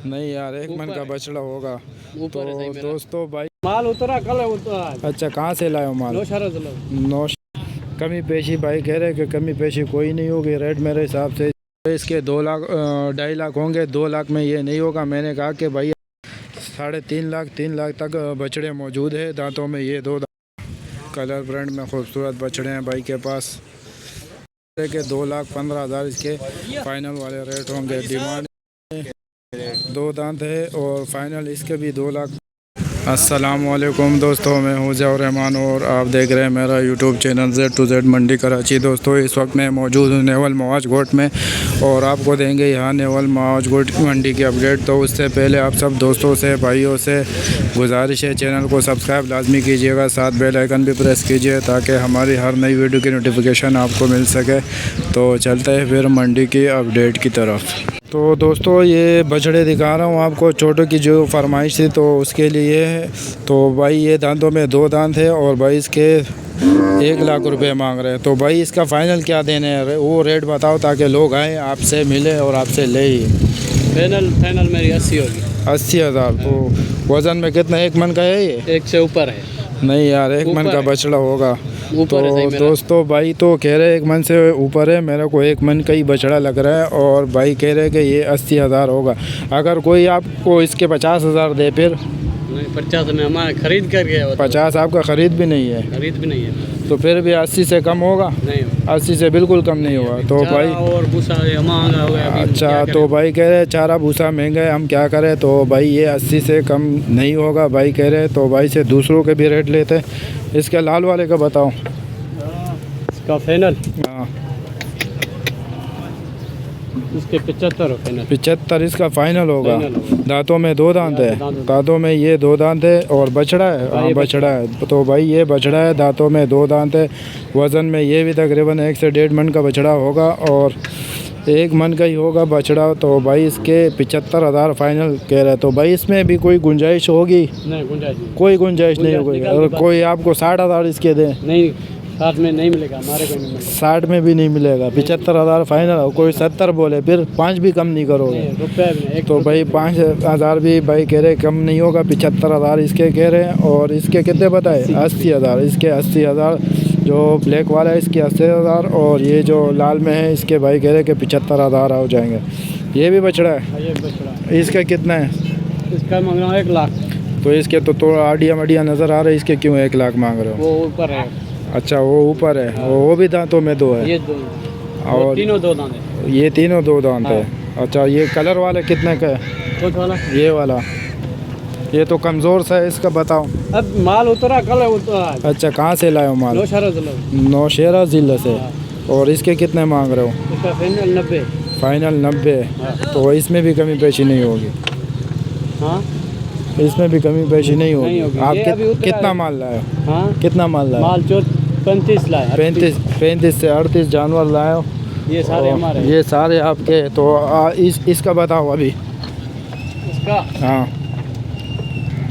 नहीं यार, एक मन का बछड़ा होगा। तो दोस्तों भाई माल उतरा कल उतरा। अच्छा, कहाँ से लाए हो माल? नौ। कमी पेशी भाई कह रहे कि कमी पेशी कोई नहीं होगी। रेट मेरे हिसाब से इसके 2 लाख 2.5 लाख होंगे। 2 लाख में ये नहीं होगा। मैंने कहा कि भाई 3.5 लाख 3 लाख तक बछड़े मौजूद है। दांतों में ये 2 कलर ब्रांड में खूबसूरत बछड़े हैं भाई के पास। के 2,15,000 इसके फाइनल वाले रेट होंगे। डिमांड 2 दांत है और फाइनल इसके भी 2 लाख। अस्सलाम वालेकुम दोस्तों, मैं हूं ज़ियाउर रहमान और आप देख रहे हैं मेरा यूट्यूब चैनल Z2Z मंडी कराची। दोस्तों इस वक्त मैं मौजूद हूं नेवल मवाज गोट में और आपको देंगे यहां नेवल मवाज गोट मंडी की अपडेट। तो उससे पहले आप सब दोस्तों से भाइयों से गुजारिश है, चैनल को सब्सक्राइब लाजमी कीजिएगा, साथ बेल आइकन भी प्रेस कीजिए ताकि हमारी हर नई वीडियो की नोटिफिकेशन आपको मिल सके। तो चलते हैं फिर मंडी की अपडेट की तरफ। तो दोस्तों ये बछड़े दिखा रहा हूँ आपको, छोटों की जो फरमाइश थी तो उसके लिए है। तो भाई ये दांतों में 2 दांत है और भाई इसके 1 लाख रुपए मांग रहे हैं। तो भाई इसका फ़ाइनल क्या देने हैं वो रेट बताओ ताकि लोग आएँ आपसे मिले और आपसे ले ही। फाइनल मेरी 80 होगी। 80,000। तो वज़न में कितना, 1 मन का है ये? 1 से ऊपर है। नहीं यार, 1 मन का बछड़ा होगा। तो है दोस्तों भाई तो कह रहे 1 मन से ऊपर है, मेरे को 1 मन का ही बछड़ा लग रहा है और भाई कह रहे कि ये 80,000 होगा। अगर कोई आपको इसके 50,000 दे फिर? नहीं, 50 में हमारे खरीद कर गया। 50 आपका ख़रीद भी नहीं है? खरीद भी नहीं है। तो फिर भी 80 से कम होगा? नहीं, 80 से बिल्कुल कम नहीं होगा। तो भाई और भूसा महंगा हो गया। अच्छा, तो भाई कह रहे चारा भूसा महंगा है, हम क्या करें। तो भाई ये 80 से कम नहीं होगा भाई कह रहे। तो भाई से दूसरों के भी रेट लेते। इसके लाल वाले का बताओ। इसका फाइनल हाँ, इसके 75 फाइनल। 75 इसका फाइनल होगा। दांतों में 2 दांत है। दांतों में ये 2 दांत है और बछड़ा है। हाँ बछड़ा है। तो भाई ये बछड़ा है, दांतों में 2 दांत है। वज़न में ये भी तकरीबन 1 से 1.5 मन का बछड़ा होगा और 1 मन का ही होगा बछड़ा। तो भाई इसके 75,000 फाइनल कह रहे हैं। तो भाई इसमें भी कोई गुंजाइश होगी? नहीं, गुंजाइश नहीं। कोई गुंजाइश नहीं होगी। अगर कोई आपको 60,000 इसके दे? नहीं, 60 में नहीं मिलेगा हमारे को। 60 में भी नहीं मिलेगा। 75,000 फाइनल। कोई 70 बोले फिर 5 भी कम नहीं करोगे? तो भाई 5,000 भी भाई कह रहे कम नहीं होगा। 75,000 इसके कह रहे हैं। और इसके कितने बताए? 80,000। इसके 80,000। जो ब्लैक वाला है इसके 80,000 और ये जो लाल में है इसके भाई कह रहे कि 75,000 हो जाएंगे। ये भी बछड़ा है। ये बछड़ा इसका कितना है? इसका मांग रहा हूँ 1 लाख। तो इसके तो थोड़ा आडिया मडिया नज़र आ रहा है, इसके क्यों 1 लाख मांग रहे हो? वो ऊपर है। अच्छा, वो ऊपर है। वो भी दांतों में 2 है? ये 2 और तीनों 2 दांत है। ये तीनों 2 दांत है। अच्छा, ये कलर वाले कितने का है? कौन वाला? ये वाला। ये तो कमज़ोर सा है, इसका बताओ। अब माल उतरा कल उतरा। अच्छा, कहाँ से लाए हो माल? नौशहरा ज़िले से। और इसके कितने मांग रहे हो? इसका फाइनल 90। फाइनल 90। तो इसमें भी कमी पेशी नहीं होगी? हाँ, इसमें भी कमी पेशी नहीं होगी। आप कितना माल लाए हो? हाँ, कितना माल लाए? माल 35 लाए। 35 से 38 जानवर लाए हो। ये सारे हमारे। ये सारे आपके। तो इसका बताओ अभी। इसका हाँ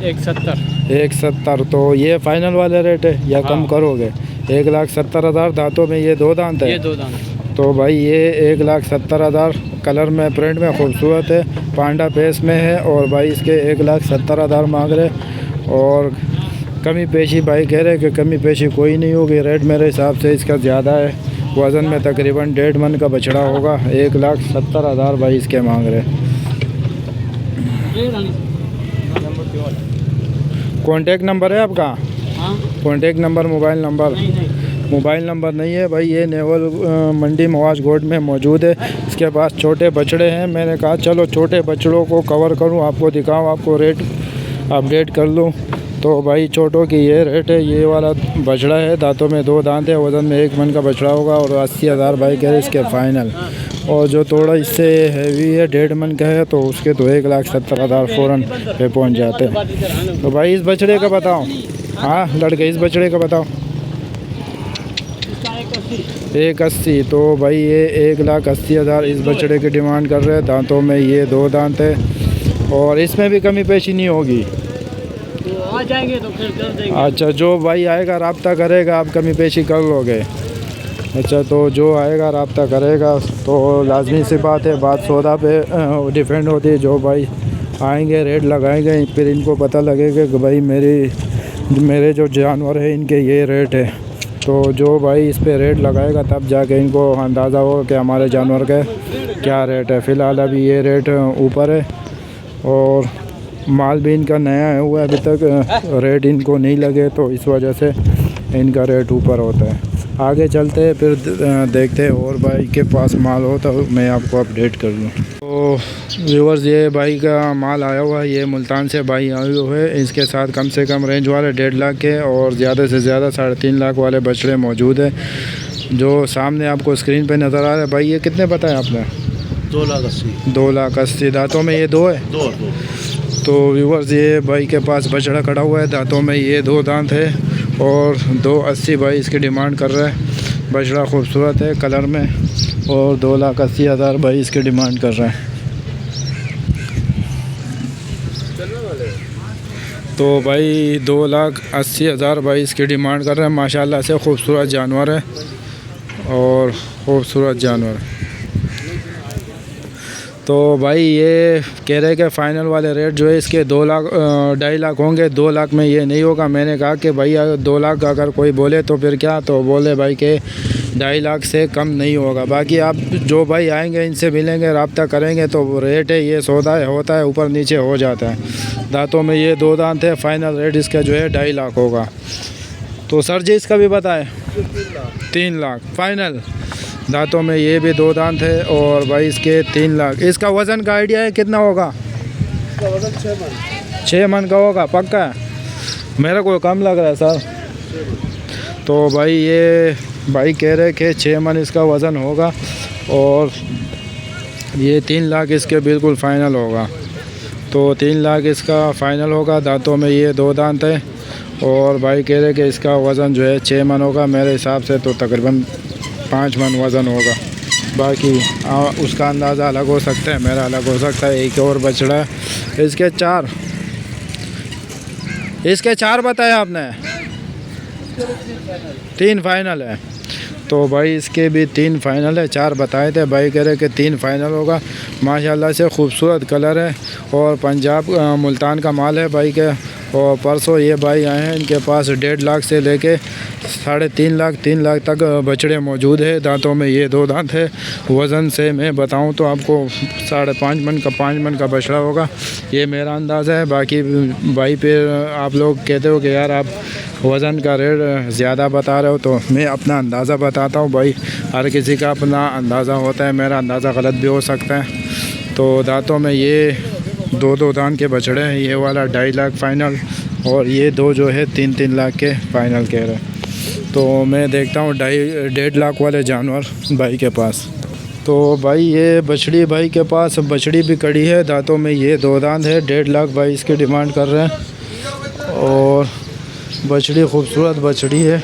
170। 170। तो ये फाइनल वाले रेट है या कम करोगे? 1,70,000। दांतों में ये 2 दांत है। ये 2 दांत। तो भाई ये 1,70,000 कलर में प्रिंट में खूबसूरत है, पांडा पेस में है। और भाई इसके 1,70,000 मांग रहे। और कमी पेशी भाई कह रहे कि कमी पेशी कोई नहीं होगी। रेट मेरे हिसाब से इसका ज़्यादा है। वज़न में तकरीबन 1.5 मन का बछड़ा होगा। 1,70,000 भाई इसके मांग रहे। कॉन्टेक्ट नंबर है आपका? हाँ, contact number, mobile number? Mobile number नहीं है भाई। ये नेवल मंडी मवाज गोट में मौजूद है। इसके पास छोटे बछड़े हैं। मैंने कहा चलो छोटे बछड़ों को कवर करूं, आपको दिखाऊं, आपको रेट अपडेट कर लूं। तो भाई छोटों की ये रेट है। ये वाला बछड़ा है, दांतों में 2 दांत है, वज़न में 1 मन का बछड़ा होगा और 80,000 भाई कह रहे इसके फाइनल। और जो थोड़ा इससे हैवी है 1.5 मन का है तो उसके तो 1,70,000 फ़ौरन पे पहुंच जाते हैं। तो भाई इस बछड़े का बताओ। हाँ लड़के, इस बछड़े का बताओ। 180। तो भाई ये 1,80,000 इस बछड़े की डिमांड कर रहे हैं। दांतों में ये 2 दांत है और इसमें भी कमी पेशी नहीं होगी। तो आ जाएंगे तो फिर कर देंगे। अच्छा, जो भाई आएगा रब्ता करेगा, आप कमी पेशी कर लोगे? अच्छा, तो जो आएगा रब्ता करेगा तो लाजमी सी बात है, बात सौदा पे डिपेंड होती है। जो भाई आएंगे, रेट लगाएंगे, फिर इनको पता लगेगा कि भाई मेरे जो जानवर है इनके ये रेट है। तो जो भाई इस पे रेट लगाएगा तब जाके इनको अंदाज़ा होगा कि हमारे जानवर का क्या रेट है। फ़िलहाल अभी ये रेट ऊपर है और माल भी इनका नया हुआ है, अभी तक रेट इनको नहीं लगे, तो इस वजह से इनका रेट ऊपर होता है। आगे चलते हैं, फिर देखते हैं और भाई के पास माल हो तो मैं आपको अपडेट कर दूँ। तो व्यूअर्स, ये भाई का माल आया हुआ है, ये मुल्तान से भाई आए हुए हैं। इसके साथ कम से कम रेंज वाले 1.5 लाख के और ज़्यादा से ज़्यादा 3.5 लाख वाले बछड़े मौजूद हैं, जो सामने आपको स्क्रीन पे नज़र आ रहा है। भाई ये कितने बताया आपने? 2,80,000। 2,80,000 दांतों में ये दो है। दो। तो व्यूअर्स, ये भाई के पास बछड़ा खड़ा हुआ है, दांतों में ये 2 दांत है और 2,80,000 भाई इसकी डिमांड कर रहा है। बछड़ा खूबसूरत है कलर में और 2,80,000 भाई इसकी डिमांड कर रहा है। तो भाई 2,80,000 भाई इसकी डिमांड कर रहे हैं। माशाल्लाह से खूबसूरत जानवर है और ख़ूबसूरत जानवर। तो भाई ये कह रहे कि फ़ाइनल वाले रेट जो है इसके 2,00,000 2.5 लाख होंगे। 2 लाख में ये नहीं होगा। मैंने कहा कि भाई 2 लाख अगर कोई बोले तो फिर क्या, तो बोले भाई के 2.5 लाख से कम नहीं होगा। बाकी आप जो भाई आएंगे इनसे मिलेंगे, रब्ता करेंगे तो रेट है, ये सौदा है, होता है, ऊपर नीचे हो जाता है। दांतों में ये 2 दांत है। फ़ाइनल रेट इसका जो है 2.5 लाख होगा। तो सर जी इसका भी बताएं। 3 लाख फ़ाइनल। दांतों में ये भी 2 दांत है और भाई इसके 3 लाख। इसका वज़न का आइडिया है कितना होगा? इसका वजन 6 मन। 6 मन का होगा पक्का? मेरे को कम लग रहा है सर। तो भाई ये भाई कह रहे कि 6 मन इसका वज़न होगा और ये 3 लाख इसके बिल्कुल फ़ाइनल होगा। तो 3 लाख इसका फ़ाइनल होगा। दांतों में ये 2 दांत है और भाई कह रहे कि इसका वज़न जो है 6 मन होगा। मेरे हिसाब से तो तकरीबन 5 मन वज़न होगा। बाकी उसका अंदाज़ा अलग हो सकता है, मेरा अलग हो सकता है। एक और बछड़ा है, इसके 4 बताया आपने? 3 फाइनल है। तो भाई इसके भी 3 फाइनल है। 4 बताए थे, भाई कह रहे कि 3 फाइनल होगा। माशाल्लाह से खूबसूरत कलर है और पंजाब मुल्तान का माल है भाई के। और परसों ये भाई आए हैं, इनके पास 1.5 लाख से लेके 3.5 लाख 3 लाख तक बछड़े मौजूद है। दांतों में ये 2 दांत है। वज़न से मैं बताऊं तो आपको 5.5 मन का बछड़ा होगा, ये मेरा अंदाज़ा है। बाकी भाई पे आप लोग कहते हो कि यार आप वज़न का रेट ज़्यादा बता रहे हो, तो मैं अपना अंदाज़ा बताता हूँ। भाई हर किसी का अपना अंदाज़ा होता है, मेरा अंदाज़ा गलत भी हो सकता है। तो दांतों में ये 2 दांत के बछड़े हैं। ये वाला 2.5 लाख फ़ाइनल और ये 2 जो है 3 लाख के फ़ाइनल कह रहे हैं। तो मैं देखता हूँ 1.5 लाख वाले जानवर भाई के पास। तो भाई ये बछड़ी भाई के पास बछड़ी भी कड़ी है। दांतों में ये 2 दांत है। 1.5 लाख भाई इसकी डिमांड कर रहे हैं और बछड़ी खूबसूरत बछड़ी है।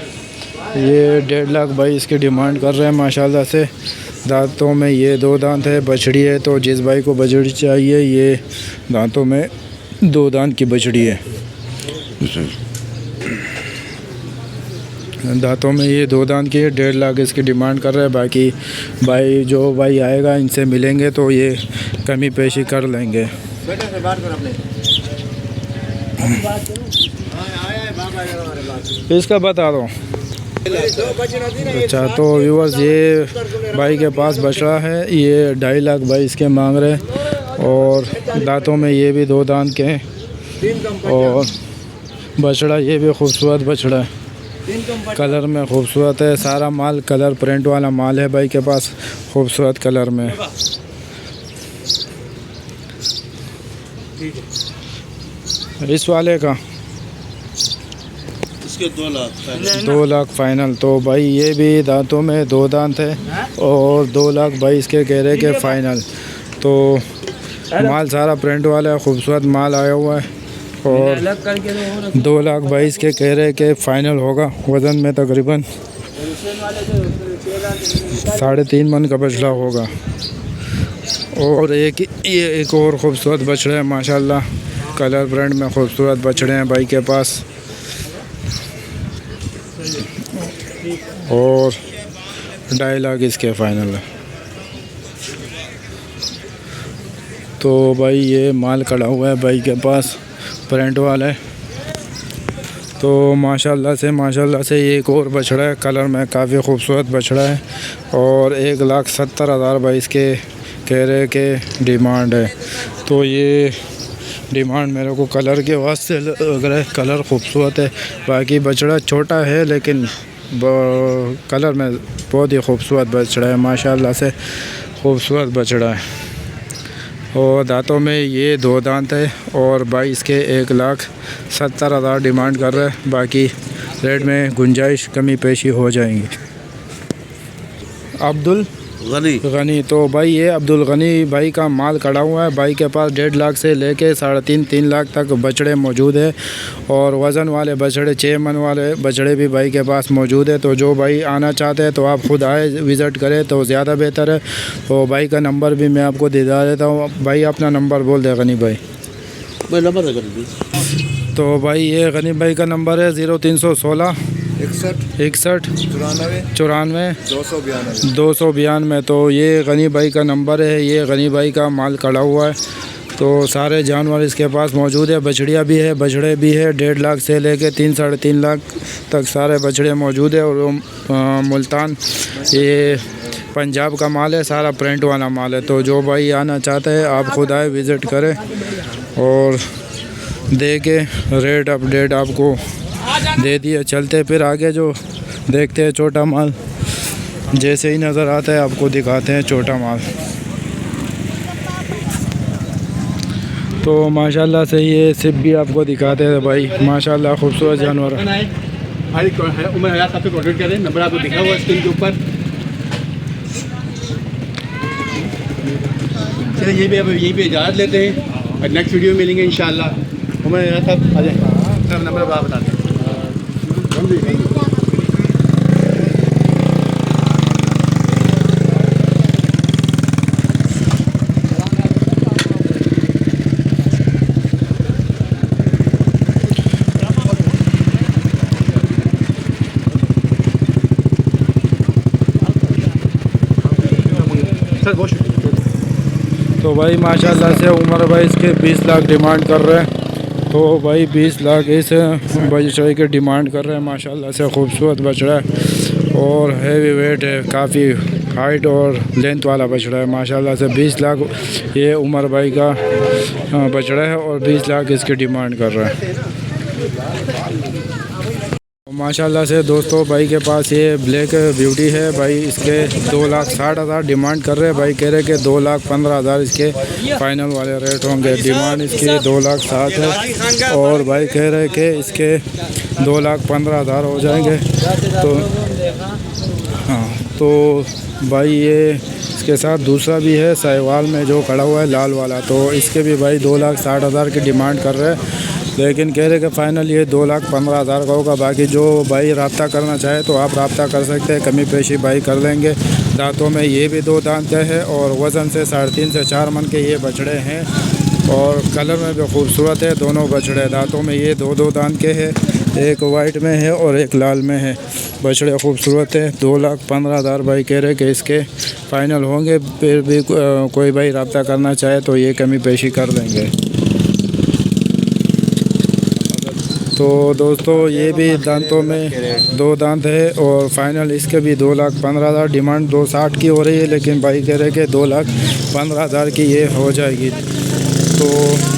ये 1.5 लाख भाई इसकी डिमांड कर रहे हैं। माशाल्लाह से दांतों में ये 2 दांत है। बछड़ी है, तो जिस भाई को बछड़ी चाहिए ये दांतों में 2 दांत की बछड़ी है। दांतों में ये 2 दांत की है। 1.5 लाख इसकी डिमांड कर रहे हैं। बाकी भाई जो भाई आएगा इनसे मिलेंगे तो ये कमी पेशी कर लेंगे। इसका बता दो। अच्छा, तो व्यूअर्स ये भाई के पास बछड़ा है। ये 2.5 लाख भाई इसके मांग रहे हैं और दांतों में ये भी 2 दांत के हैं और बछड़ा ये भी खूबसूरत बछड़ा है। कलर में खूबसूरत है। सारा माल कलर प्रिंट वाला माल है भाई के पास, खूबसूरत कलर में। इस वाले का इसके 2 लाख फ़ाइनल। तो भाई ये भी दांतों में 2 दांत है और 2 लाख भाई इसके कह रहे के फ़ाइनल। तो माल सारा प्रिंट वाला है, खूबसूरत माल आया हुआ है और 2 लाख भाई इसके कह रहे के फ़ाइनल होगा। वज़न में तकरीबन 3.5 मन का बछड़ा होगा। और ये एक और ख़ूबसूरत बछड़ा है। माशाल्लाह कलर प्रिंट में खूबसूरत बछड़े हैं भाई के पास और 2.5 लाख इसके फ़ाइनल है। तो भाई ये माल खड़ा हुआ है भाई के पास, प्रिंट वाला है। तो माशाल्लाह से ये एक और बछड़ा है, कलर में काफ़ी खूबसूरत बछड़ा है और 1,70,000 भाई इसके कह रहे के डिमांड है। तो ये डिमांड मेरे को कलर के वास्ते लग रहा है, कलर खूबसूरत है। बाकी बछड़ा छोटा है लेकिन कलर में बहुत ही खूबसूरत बछड़ा है, माशाल्लाह से खूबसूरत बछड़ा है। और दांतों में ये 2 दांत है और भाई इसके 1,70,000 डिमांड कर रहा है। बाकी रेट में गुंजाइश कमी पेशी हो जाएंगी। अब्दुल गनी, तो भाई ये अब्दुल गनी भाई का माल खड़ा हुआ है। भाई के पास 1.5 लाख से लेके 3.5 लाख तक बछड़े मौजूद है और वज़न वाले बछड़े 6 मन वाले बछड़े भी भाई के पास मौजूद है। तो जो भाई आना चाहते हैं तो आप खुद आए, विज़िट करें तो ज़्यादा बेहतर है। तो भाई का नंबर भी मैं आपको दिला देता हूँ। भाई अपना नंबर बोल दे गनी भाई। तो भाई ये गनी भाई का नंबर है 0316 61 94 292। तो ये गनी भाई का नंबर है, ये गनी भाई का माल खड़ा हुआ है। तो सारे जानवर इसके पास मौजूद है, बछड़ियाँ भी है, बछड़े भी है। 1.5 लाख से लेके 3-3.5 लाख तक सारे बछड़े मौजूद है। और मुल्तान ये पंजाब का माल है, सारा प्रिंट वाला माल है। तो जो भाई आना चाहते हैं आप खुद आए, विज़िट करें और दे के रेट अपडेट आपको दे दिए। चलते फिर आगे जो देखते हैं छोटा माल, जैसे ही नज़र आता है आपको दिखाते हैं छोटा माल। तो माशाल्लाह से ये सिप भी आपको दिखाते हैं भाई, माशाल्लाह खूबसूरत जानवर है। उमर हयात आपसे कॉन्टेक्ट करें, नंबर आपको दिखा हुआ है स्क्रीन के ऊपर। चलिए यहीं पे इजाज़त लेते हैं और नेक्स्ट वीडियो में मिलेंगे इंशाल्लाह। उमर हयात साहब आ जाए, नंबर आप बता दें। तो भाई माशाल्लाह से उमर भाई इसके 20 लाख डिमांड कर रहे हैं। तो भाई 20 लाख इस बछड़े के डिमांड कर रहे हैं। माशाल्लाह से खूबसूरत बछड़ा है और हैवी वेट है, काफ़ी हाइट और लेंथ वाला बछड़ा है। माशाल्लाह से 20 लाख ये उमर भाई का बछड़ा है और 20 लाख इसकी डिमांड कर रहा है। माशाल्लाह से दोस्तों भाई के पास ये ब्लैक ब्यूटी है भाई, इसके 2,60,000 डिमांड कर रहे हैं। भाई कह रहे कि 2,15,000 इसके फाइनल वाले रेट होंगे। डिमांड इसकी 2,60,000 है और भाई कह रहे कि इसके 2,15,000 हो जाएंगे। तो हाँ, तो भाई ये इसके साथ दूसरा भी है साहिवाल में जो खड़ा हुआ है लाल वाला, तो इसके भी भाई 2,60,000 की डिमांड कर रहे हैं। लेकिन कह रहे कि फ़ाइनल ये 2,15,000 का होगा। बाकी जो भाई रब्ता करना चाहे तो आप रब्ता कर सकते हैं, कमी पेशी भाई कर लेंगे। दांतों में ये भी 2 दांत है और वज़न से 3.5 से 4 मन के ये बछड़े हैं और कलर में भी खूबसूरत है दोनों बछड़े। दांतों में ये 2 दांत के हैं, एक वाइट में है और एक लाल में है। बछड़े खूबसूरत है। 2,15,000 भाई कह रहे कि इसके फ़ाइनल होंगे। फिर भी कोई भाई रब्ता करना चाहे तो ये कमी पेशी कर देंगे। तो दोस्तों ये भी दांतों में 2 दांत है और फाइनल इसके भी 2,15,000 डिमांड 2,60 की हो रही है। लेकिन भाई कह रहे कि 2,15,000 की ये हो जाएगी। तो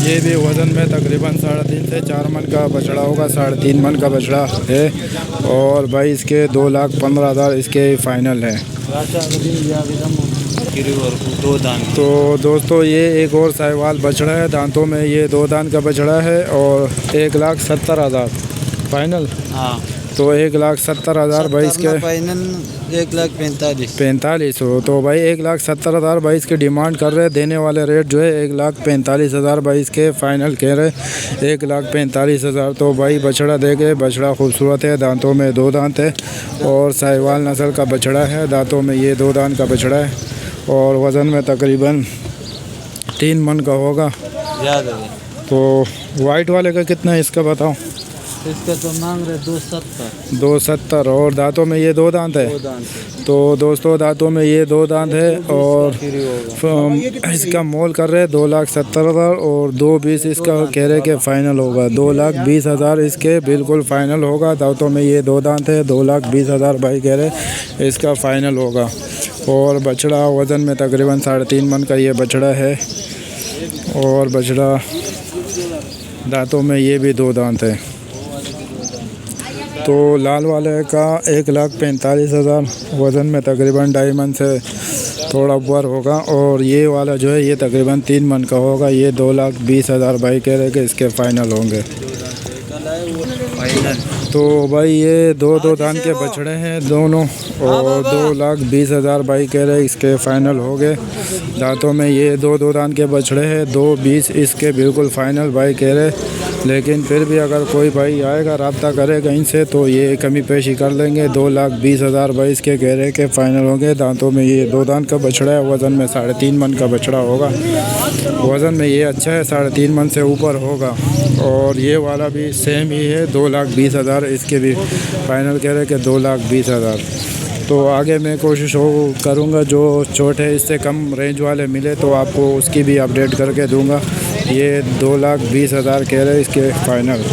ये भी वज़न में तकरीबन 3.5 से 4 मन का बछड़ा होगा, 3.5 मन का बछड़ा है और भाई इसके 2,15,000 इसके फ़ाइनल है। तो दोस्तों ये एक और साहिवाल बछड़ा है, दांतों में ये 2 दांत का बछड़ा है और 1,70,000 फाइनल। हाँ, तो 1,70,000 भाई इसके फाइनल 1,45,000 हो। तो भाई 1,70,000 भाई इसके डिमांड कर रहे हैं। देने वाले रेट जो है 1,45,000 भाई इसके फ़ाइनल कह रहे 1,45,000। तो भाई बछड़ा देखे, बछड़ा खूबसूरत है, दांतों में 2 दांत है और साहिवाल नस्ल का बछड़ा है। दांतों में ये 2 दांत का बछड़ा है और वज़न में तकरीबन 3 मन का होगा। याद है। तो वाइट वाले का कितना है इसका बताओ? इसका तो मांग रहे 270। 270 और दांतों में ये 2 दांत है। 2 दांत तो दोस्तों दांतों में ये 2 दांत है और फ्री होगा। इसका मोल कर रहे 2,70,000 और 2,20 इसका कह रहे कि फ़ाइनल होगा। 2,20,000 इसके बिल्कुल फ़ाइनल होगा। दांतों में ये 2 दांत है। 2,20,000 भाई कह रहे इसका फ़ाइनल होगा। और बछड़ा वज़न में तकरीबन 3.5 मन का ये बछड़ा है। और बछड़ा दांतों में ये भी 2 दांत है। तो लाल वाले का 1,45,000 वज़न में तकरीबन 2.5 मन से थोड़ा ऊपर होगा। और ये वाला जो है ये तकरीबन 3 मन का होगा। ये 2,20,000 भाई कह रहे कि इसके फ़ाइनल होंगे। तो भाई ये 2 दांत के बछड़े हैं दोनों और 2,20,000 भाई कह रहे इसके फ़ाइनल हो गए। दांतों में ये 2 दांत के बछड़े हैं। 2,20 इसके बिल्कुल फ़ाइनल भाई कह रहे। लेकिन फिर भी अगर कोई भाई आएगा रब्ता करेगा इनसे तो ये कमी पेशी कर लेंगे। 2,20,000 भाई इसके कह रहे कि फ़ाइनल होंगे। दांतों में ये 2 दांत का बछड़ा है। वज़न में 3.5 मन का बछड़ा होगा। वज़न में ये अच्छा है, 3.5 मन से ऊपर होगा। और ये वाला भी सेम ही है, 2,20,000 इसके भी फ़ाइनल कह रहे कि 2,20,000। तो आगे मैं कोशिश करूँगा जो छोटे इससे कम रेंज वाले मिले तो आपको उसकी भी अपडेट करके दूँगा। ये 2,20,000 कह रहे इसके फ़ाइनल।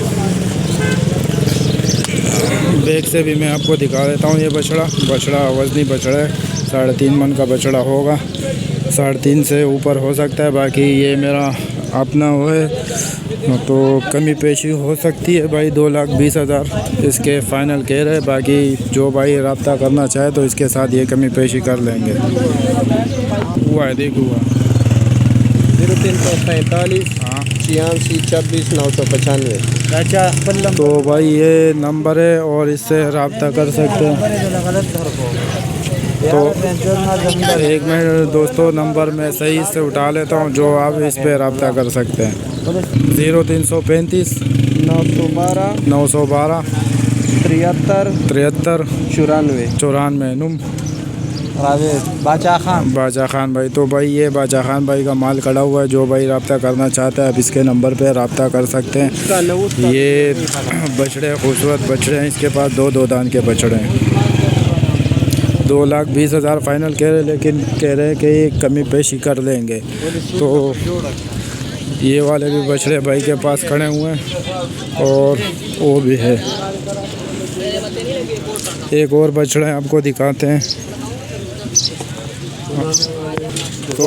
बैक से भी मैं आपको दिखा देता हूँ। ये बछड़ा वज़नी बछड़ा है। 3.5 मन का बछड़ा होगा। 3.5 से ऊपर हो सकता है। बाकी ये मेरा अपना वो है तो कमी पेशी हो सकती है भाई। 2,20,000 इसके फ़ाइनल कह रहे। बाकी जो भाई रब्ता करना चाहे तो इसके साथ ये कमी पेशी कर लेंगे। हुआ है देखो हुआ 0345 86 26 995। अच्छा तो भाई ये नंबर है और इससे रब्ता कर सकते हैं। तो एक मिनट दोस्तों नंबर मैं सही से उठा लेता हूँ जो आप इस पर रब्ता कर सकते हैं। 0335 912 912 73 73 94 नुम बाचा खान भाई। तो भाई ये बाचा खान भाई का माल खड़ा हुआ है। जो भाई रब्ता करना चाहता है अब इसके नंबर पे रब्ता कर सकते हैं। ये बछड़े खूबसूरत बछड़े हैं। इसके पास 2 दांत के बछड़े हैं। 2,20,000 फ़ाइनल कह रहे लेकिन कह रहे हैं कि कमी पेशी कर लेंगे। तो ये वाले भी बछड़े भाई के पास खड़े हुए हैं और वो भी है। एक और बछड़े आपको दिखाते हैं। तो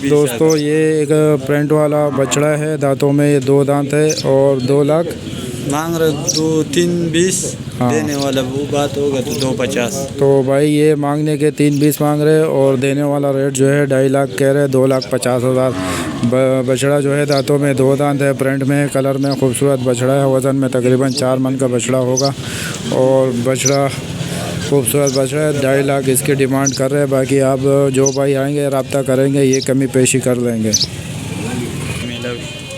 दोस्तों ये एक प्रिंट वाला बछड़ा है। दांतों में ये 2 दांत है और 2 लाख मांग रहे 2,320। देने वाला वो बात होगा तो 250। तो भाई ये मांगने के 3,20 मांग रहे और देने वाला रेट जो है 2.5 लाख कह रहे। 2,50,000 बछड़ा जो है दांतों में 2 दांत है। प्रिंट में कलर में खूबसूरत बछड़ा है। वज़न में तकरीबन 4 मन का बछड़ा होगा और बछड़ा खूबसूरत बछड़ा है। 2.5 लाख इसकी डिमांड कर रहे हैं। बाकी आप जो भाई आएंगे रब्ता करेंगे ये कमी पेशी कर लेंगे।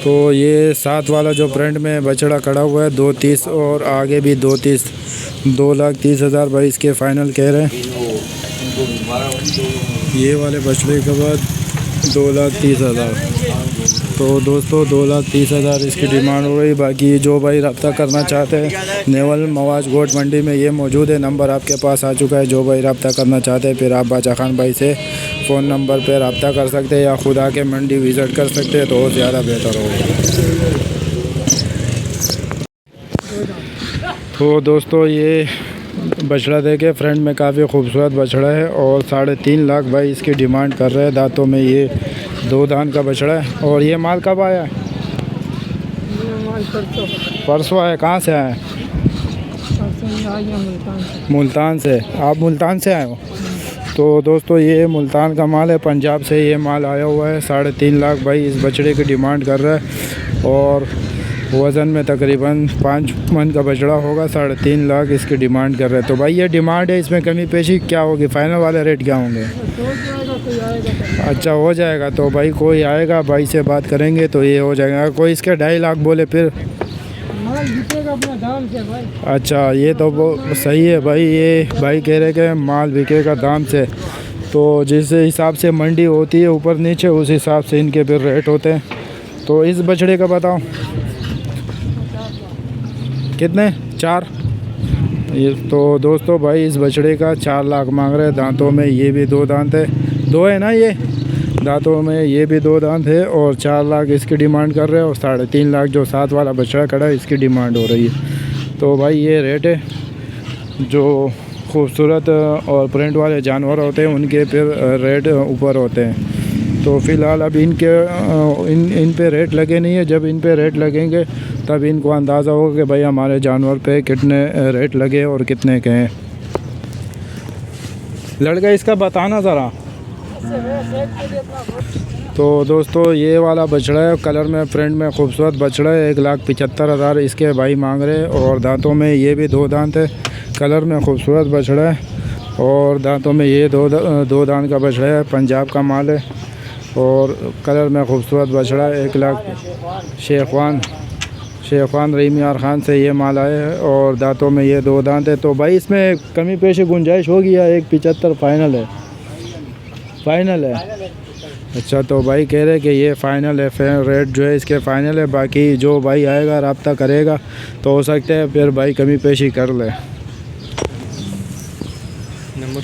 तो ये 7 वाला जो प्रिंट में बछड़ा खड़ा हुआ है 2,30 और आगे भी 2,30 2,30,000 भाई इसके फ़ाइनल कह रहे हैं। ये वाले बछड़े के बाद 2,30,000। तो दोस्तों 2,30,000 इसकी डिमांड हो रही। बाकी जो भाई रब्ता करना चाहते हैं नेवल मवाज गोट मंडी में ये मौजूद है। नंबर आपके पास आ चुका है। जो भाई रब्ता करना चाहते हैं फिर आप बाचा खान भाई से फ़ोन नंबर पर रब्ता कर सकते हैं या खुद आके मंडी विज़िट कर सकते हैं तो और ज़्यादा बेहतर होगा। तो दोस्तों ये बछड़ा देखे फ्रंट में काफ़ी खूबसूरत बछड़ा है और 3.5 लाख भाई इसकी डिमांड कर रहे हैं। दांतों में ये 2 दांत का बछड़ा है। और ये माल कब आया है? परसों आया। कहाँ से आया है? मुल्तान से। आप मुल्तान से आए हो? तो दोस्तों ये मुल्तान का माल है। पंजाब से ये माल आया हुआ है। 3.5 लाख भाई इस बछड़े की डिमांड कर रहा है और वज़न में तकरीबन 5 मन का बछड़ा होगा। 3.5 लाख इसकी डिमांड कर रहे हैं। तो भाई ये डिमांड है, इसमें कमी पेशी क्या होगी? फ़ाइनल वाले रेट क्या होंगे? अच्छा हो जाएगा। तो भाई कोई आएगा भाई से बात करेंगे तो ये हो जाएगा। कोई इसके 2.5 लाख बोले फिर अपना दाम से भाई। अच्छा ये तो सही है भाई। ये भाई कह रहे कि माल बिकेगा दाम से। तो जिस हिसाब से मंडी होती है ऊपर नीचे उस हिसाब से इनके फिर रेट होते हैं। तो इस बछड़े का बताओ कितने 4। ये तो दोस्तों भाई इस बछड़े का 4 लाख मांग रहे हैं। दांतों में ये भी 2 दांत है, 2 है ना, ये दांतों में ये भी 2 दांत है और 4 लाख इसकी डिमांड कर रहे हैं और 3.5 लाख जो साथ वाला बछड़ा खड़ा है इसकी डिमांड हो रही है। तो भाई ये रेट है। जो खूबसूरत और प्रिंट वाले जानवर होते हैं उनके फिर रेट ऊपर होते हैं। तो फ़िलहाल अब इन पे रेट लगे नहीं है। जब इन पे रेट लगेंगे तब इनको अंदाज़ा होगा कि भाई हमारे जानवर पे कितने रेट लगे और कितने के हैं। लड़का इसका बताना ज़रा। तो दोस्तों ये वाला बछड़ा है, कलर में प्रिंट में खूबसूरत बछड़ा है। 1,75,000 इसके भाई मांग रहे हैं और दांतों में ये भी 2 दांत है। कलर में खूबसूरत बछड़ा है और दांतों में ये 2 दांत का बछड़ा है। पंजाब का माल है और कलर में खूबसूरत बछड़ा है। 1 लाख शेखवान रहीम यार ख़ान से ये माल आया है और दांतों में ये 2 दांत है। तो भाई इसमें कमी पेशी गुंजाइश होगी या 1,75 फाइनल है? फाइनल है। अच्छा, तो भाई कह रहे कि ये फ़ाइनल है, रेट जो है इसके फ़ाइनल है। बाकी जो भाई आएगा रब्ता करेगा तो हो सकता है फिर भाई कमी पेशी कर ले। नंबर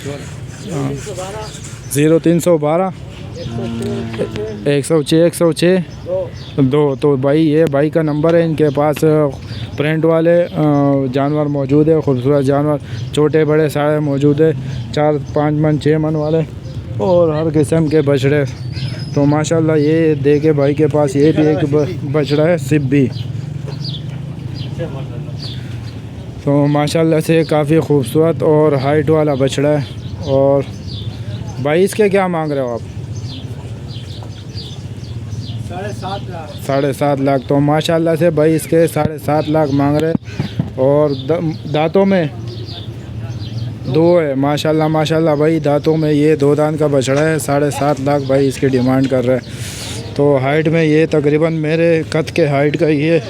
0312 106 2। तो भाई ये भाई का नंबर है। इनके पास प्रिंट वाले जानवर मौजूद है, खूबसूरत जानवर छोटे बड़े सारे मौजूद है। 4, 5 मन 6 मन वाले और हर किस्म के बछड़े। तो माशाल्लाह ये देखे भाई के पास ये भी एक बछड़ा है सिब्बी। तो माशाल्लाह से काफ़ी खूबसूरत और हाइट वाला बछड़ा है। और भाई इसके क्या मांग रहे हो आप? 7.5 लाख। तो माशाल्लाह से भाई इसके 7.5 लाख मांग रहे और दांतों में 2 है। माशाल्लाह भाई दांतों में ये 2 दांत का बछड़ा है। 7.5 लाख भाई इसकी डिमांड कर रहे हैं। तो हाइट में ये तकरीबन मेरे कद के हाइट का ही है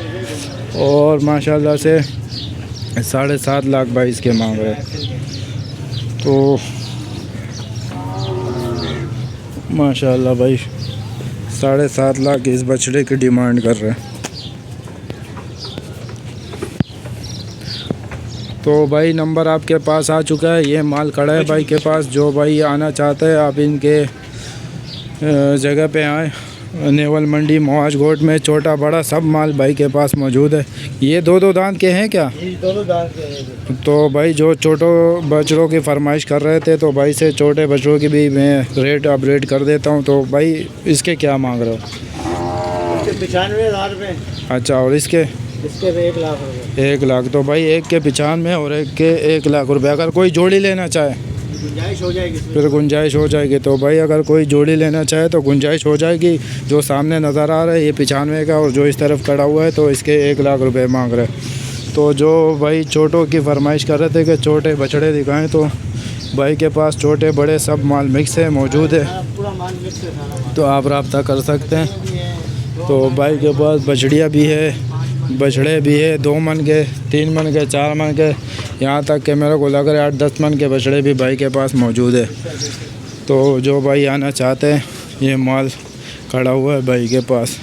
और माशाल्लाह से 7.5 लाख भाई इसके मांग रहे हैं। तो माशाल्लाह भाई 7.5 लाख इस बछड़े की डिमांड कर रहे हैं। तो भाई नंबर आपके पास आ चुका है। ये माल खड़ा है भाई के पास। जो भाई आना चाहते हैं आप इनके जगह पे आएँ। नेवल मंडी मोहाज घोट में छोटा बड़ा सब माल भाई के पास मौजूद है। ये 2 दांत के हैं क्या? दोनों दांत के। तो भाई जो छोटो बछड़ों की फरमाइश कर रहे थे तो भाई से छोटे बछड़ों की भी मैं रेट अपडेट कर देता हूँ। तो भाई इसके क्या मांग रहे हो? 95,000 रुपये। अच्छा, और इसके 1 लाख रुपये। 1 लाख। तो भाई एक के 95 और एक के 1 लाख रुपये। अगर कोई जोड़ी लेना चाहे गुंजाइश हो जाएगी? फिर गुंजाइश हो जाएगी। तो भाई अगर कोई जोड़ी लेना चाहे तो गुंजाइश हो जाएगी। जो सामने नज़र आ रहा है ये 95 का और जो इस तरफ खड़ा हुआ है तो इसके 1 लाख रुपए मांग रहे हैं। तो जो भाई छोटों की फरमाइश कर रहे थे कि छोटे बछड़े दिखाएं तो भाई के पास छोटे बड़े सब माल मिक्स है मौजूद है। पूरा माल मिक्स है। तो आप रब्ता कर सकते हैं। तो भाई के पास बछड़ियाँ भी है, बछड़े भी है 2 मन के, 3 मन के, 4 मन के, यहाँ तक कि मेरे को लग रहा है 8-10 मन के बछड़े भी भाई के पास मौजूद है। तो जो भाई आना चाहते हैं ये माल खड़ा हुआ है भाई के पास।